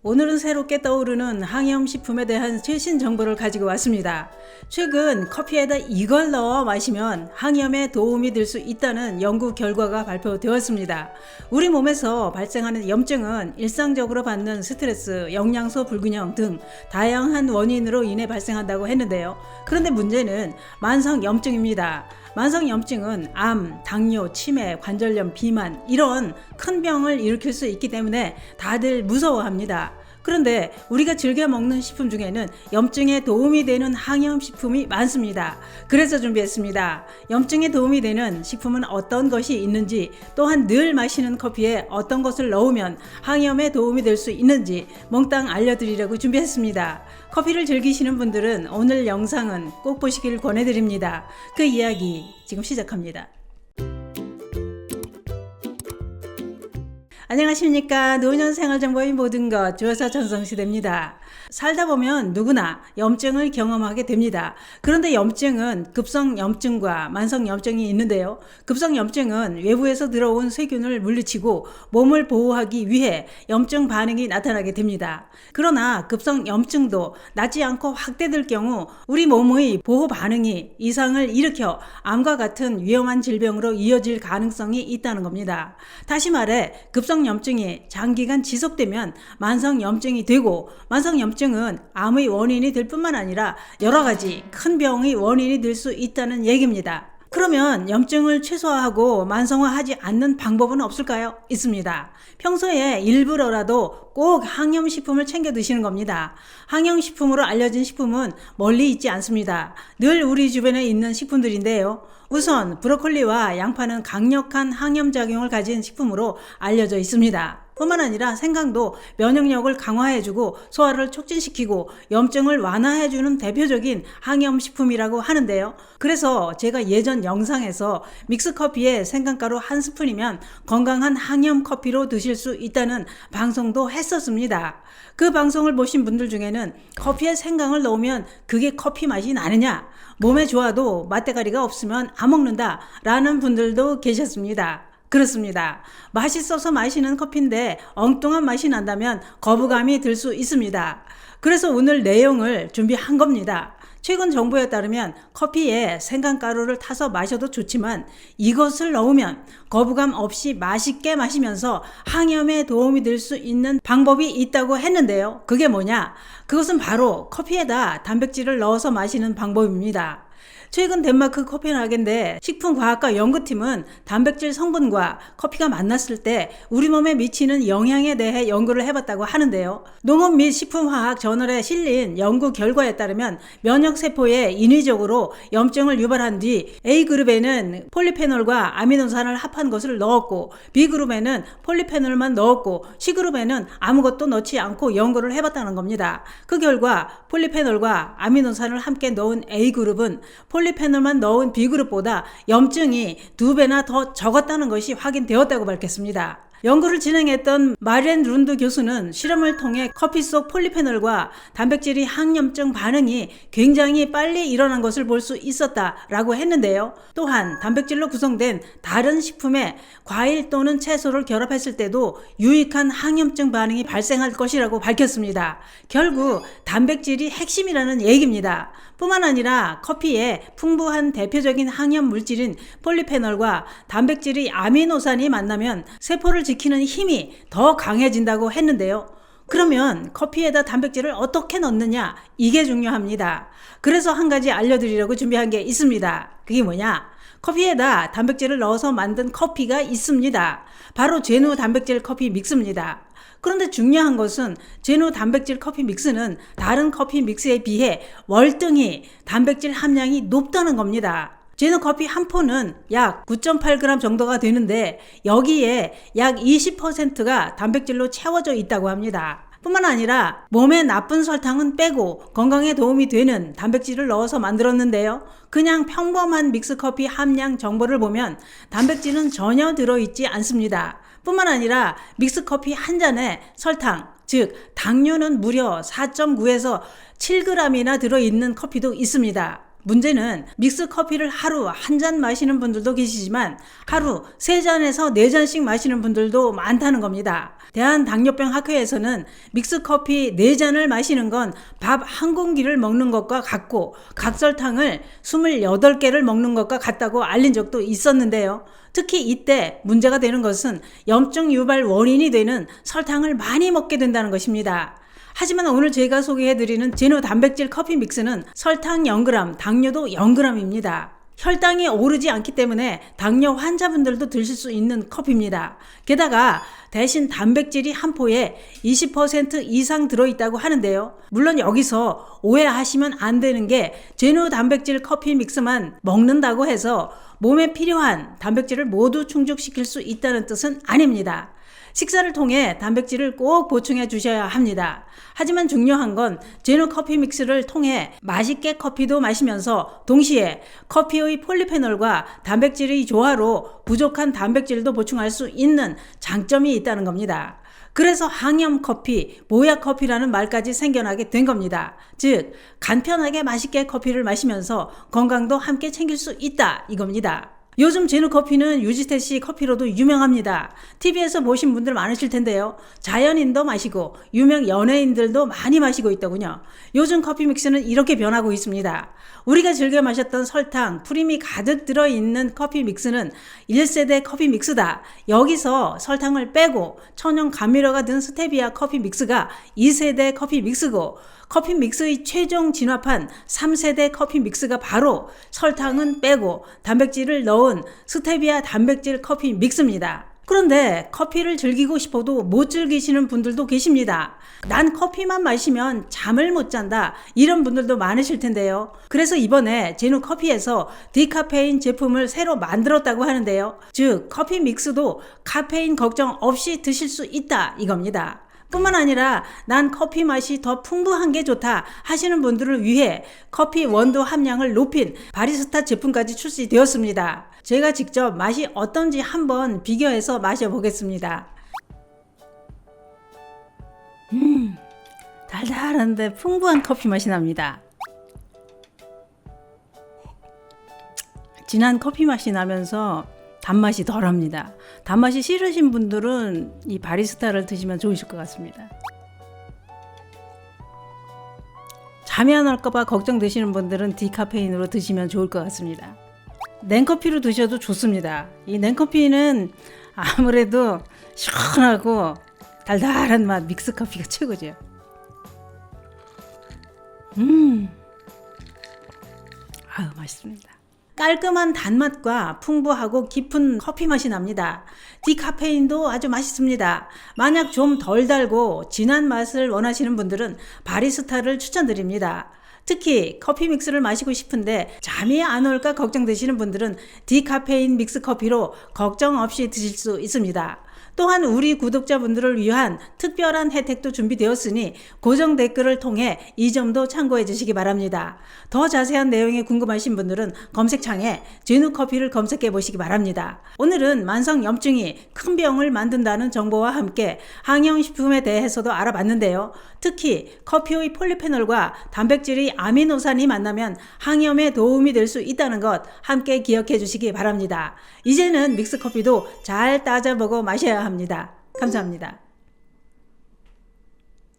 오늘은 새롭게 떠오르는 항염식품에 대한 최신 정보를 가지고 왔습니다. 최근 커피에다 이걸 넣어 마시면 항염에 도움이 될 수 있다는 연구 결과가 발표되었습니다. 우리 몸에서 발생하는 염증은 일상적으로 받는 스트레스, 영양소 불균형 등 다양한 원인으로 인해 발생한다고 했는데요. 그런데 문제는 만성염증입니다. 만성염증은 암, 당뇨, 치매, 관절염, 비만 이런 큰 병을 일으킬 수 있기 때문에 다들 무서워합니다. 그런데 우리가 즐겨 먹는 식품 중에는 염증에 도움이 되는 항염식품이 많습니다. 그래서 준비했습니다. 염증에 도움이 되는 식품은 어떤 것이 있는지, 또한 늘 마시는 커피에 어떤 것을 넣으면 항염에 도움이 될 수 있는지 몽땅 알려드리려고 준비했습니다. 커피를 즐기시는 분들은 오늘 영상은 꼭 보시길 권해드립니다. 그 이야기 지금 시작합니다. 안녕하십니까. 노년생활정보의 모든 것 주어사 전성시대입니다. 살다 보면 누구나 염증을 경험하게 됩니다. 그런데 염증은 급성염증과 만성염증이 있는데요. 급성염증은 외부에서 들어온 세균을 물리치고 몸을 보호하기 위해 염증 반응이 나타나게 됩니다. 그러나 급성염증도 낫지 않고 확대될 경우 우리 몸의 보호 반응이 이상을 일으켜 암과 같은 위험한 질병으로 이어질 가능성이 있다는 겁니다. 다시 말해 급성염증이 장기간 지속되면 만성염증이 되고, 만성염증은 암의 원인이 될 뿐만 아니라 여러 가지 큰 병의 원인이 될 수 있다는 얘기입니다. 그러면 염증을 최소화하고 만성화하지 않는 방법은 없을까요? 있습니다. 평소에 일부러라도 꼭 항염식품을 챙겨 드시는 겁니다. 항염식품으로 알려진 식품은 멀리 있지 않습니다. 늘 우리 주변에 있는 식품들인데요. 우선 브로콜리와 양파는 강력한 항염작용을 가진 식품으로 알려져 있습니다. 뿐만 아니라 생강도 면역력을 강화해주고 소화를 촉진시키고 염증을 완화해주는 대표적인 항염식품이라고 하는데요. 그래서 제가 예전 영상에서 믹스커피에 생강가루 한 스푼이면 건강한 항염커피로 드실 수 있다는 방송도 했었습니다. 그 방송을 보신 분들 중에는 커피에 생강을 넣으면 그게 커피 맛이 나느냐, 몸에 좋아도 맛대가리가 없으면 안 먹는다 라는 분들도 계셨습니다. 그렇습니다. 맛있어서 마시는 커피인데 엉뚱한 맛이 난다면 거부감이 들 수 있습니다. 그래서 오늘 내용을 준비한 겁니다. 최근 정보에 따르면 커피에 생강가루를 타서 마셔도 좋지만 이것을 넣으면 거부감 없이 맛있게 마시면서 항염에 도움이 될 수 있는 방법이 있다고 했는데요. 그게 뭐냐? 그것은 바로 커피에다 단백질을 넣어서 마시는 방법입니다. 최근 덴마크 코펜하겐대 식품과학과 연구팀은 단백질 성분과 커피가 만났을 때 우리 몸에 미치는 영향에 대해 연구를 해봤다고 하는데요. 농업 및 식품화학 저널에 실린 연구 결과에 따르면 면역세포에 인위적으로 염증을 유발한 뒤 A그룹에는 폴리페놀과 아미노산을 합한 것을 넣었고, B그룹에는 폴리페놀만 넣었고, C그룹에는 아무것도 넣지 않고 연구를 해봤다는 겁니다. 그 결과 폴리페놀과 아미노산을 함께 넣은 A그룹은 폴리페놀만 넣은 B그룹보다 염증이 2배나 더 적었다는 것이 확인되었다고 밝혔습니다. 연구를 진행했던 마리엔 룬드 교수는 실험을 통해 커피 속 폴리페놀과 단백질이 항염증 반응이 굉장히 빨리 일어난 것을 볼 수 있었다라고 했는데요. 또한 단백질로 구성된 다른 식품에 과일 또는 채소를 결합했을 때도 유익한 항염증 반응이 발생할 것이라고 밝혔습니다. 결국 단백질이 핵심이라는 얘기입니다. 뿐만 아니라 커피에 풍부한 대표적인 항염 물질인 폴리페놀과 단백질이 아미노산이 만나면 세포를 지키는 힘이 더 강해진다고 했는데요. 그러면 커피에다 단백질을 어떻게 넣느냐? 이게 중요합니다. 그래서 한 가지 알려드리려고 준비한 게 있습니다. 그게 뭐냐? 커피에다 단백질을 넣어서 만든 커피가 있습니다. 바로 제누 단백질 커피 믹스입니다. 그런데 중요한 것은 제누 단백질 커피 믹스는 다른 커피 믹스에 비해 월등히 단백질 함량이 높다는 겁니다. 제누 커피 한 포는 약 9.8g 정도가 되는데 여기에 약 20%가 단백질로 채워져 있다고 합니다. 뿐만 아니라 몸에 나쁜 설탕은 빼고 건강에 도움이 되는 단백질을 넣어서 만들었는데요. 그냥 평범한 믹스커피 함량 정보를 보면 단백질은 전혀 들어있지 않습니다. 뿐만 아니라 믹스커피 한 잔에 설탕, 즉 당류는 무려 4.9에서 7g이나 들어있는 커피도 있습니다. 문제는 믹스 커피를 하루 한 잔 마시는 분들도 계시지만 하루 3잔에서 4잔씩 마시는 분들도 많다는 겁니다. 대한당뇨병학회에서는 믹스 커피 4잔을 마시는 건 밥 한 공기를 먹는 것과 같고 각설탕을 28개를 먹는 것과 같다고 알린 적도 있었는데요. 특히 이때 문제가 되는 것은 염증 유발 원인이 되는 설탕을 많이 먹게 된다는 것입니다. 하지만 오늘 제가 소개해드리는 제노 단백질 커피 믹스는 설탕 0g, 당뇨도 0g입니다. 혈당이 오르지 않기 때문에 당뇨 환자분들도 드실 수 있는 커피입니다. 게다가 대신 단백질이 한 포에 20% 이상 들어있다고 하는데요. 물론 여기서 오해하시면 안 되는 게 제노 단백질 커피 믹스만 먹는다고 해서 몸에 필요한 단백질을 모두 충족시킬 수 있다는 뜻은 아닙니다. 식사를 통해 단백질을 꼭 보충해 주셔야 합니다. 하지만 중요한 건 제노 커피 믹스를 통해 맛있게 커피도 마시면서 동시에 커피의 폴리페놀과 단백질의 조화로 부족한 단백질도 보충할 수 있는 장점이 있다는 겁니다. 그래서 항염 커피, 보약 커피라는 말까지 생겨나게 된 겁니다. 즉 간편하게 맛있게 커피를 마시면서 건강도 함께 챙길 수 있다 이겁니다. 요즘 제노 커피는 유지태 씨 커피로도 유명합니다. TV에서 보신 분들 많으실 텐데요. 자연인도 마시고 유명 연예인들도 많이 마시고 있더군요. 요즘 커피 믹스는 이렇게 변하고 있습니다. 우리가 즐겨 마셨던 설탕, 프림이 가득 들어있는 커피 믹스는 1세대 커피 믹스다. 여기서 설탕을 빼고 천연 감미료가 든 스테비아 커피 믹스가 2세대 커피 믹스고 커피 믹스의 최종 진화판 3세대 커피 믹스가 바로 설탕은 빼고 단백질을 넣은 스테비아 단백질 커피 믹스입니다. 그런데 커피를 즐기고 싶어도 못 즐기시는 분들도 계십니다. 난 커피만 마시면 잠을 못 잔다 이런 분들도 많으실 텐데요. 그래서 이번에 제노 커피에서 디카페인 제품을 새로 만들었다고 하는데요. 즉 커피 믹스도 카페인 걱정 없이 드실 수 있다 이겁니다. 뿐만 아니라 난 커피 맛이 더 풍부한 게 좋다 하시는 분들을 위해 커피 원두 함량을 높인 바리스타 제품까지 출시되었습니다. 제가 직접 맛이 어떤지 한번 비교해서 마셔보겠습니다. 달달한데 풍부한 커피 맛이 납니다. 진한 커피 맛이 나면서 단맛이 덜합니다. 단맛이 싫으신 분들은 이 바리스타를 드시면 좋으실 것 같습니다. 잠이 안 올까봐 걱정되시는 분들은 디카페인으로 드시면 좋을 것 같습니다. 냉커피로 드셔도 좋습니다. 이 냉커피는 아무래도 시원하고 달달한 맛 믹스 커피가 최고죠. 아유 맛있습니다. 깔끔한 단맛과 풍부하고 깊은 커피 맛이 납니다. 디카페인도 아주 맛있습니다. 만약 좀 덜 달고 진한 맛을 원하시는 분들은 바리스타를 추천드립니다. 특히 커피 믹스를 마시고 싶은데 잠이 안 올까 걱정되시는 분들은 디카페인 믹스 커피로 걱정 없이 드실 수 있습니다. 또한 우리 구독자분들을 위한 특별한 혜택도 준비되었으니 고정 댓글을 통해 이 점도 참고해 주시기 바랍니다. 더 자세한 내용이 궁금하신 분들은 검색창에 제노 커피를 검색해 보시기 바랍니다. 오늘은 만성 염증이 큰 병을 만든다는 정보와 함께 항염식품에 대해서도 알아봤는데요. 특히 커피의 폴리페놀과 단백질의 아미노산이 만나면 항염에 도움이 될 수 있다는 것 함께 기억해 주시기 바랍니다. 이제는 믹스커피도 잘 따져 보고 마셔야 합니다. 감사합니다.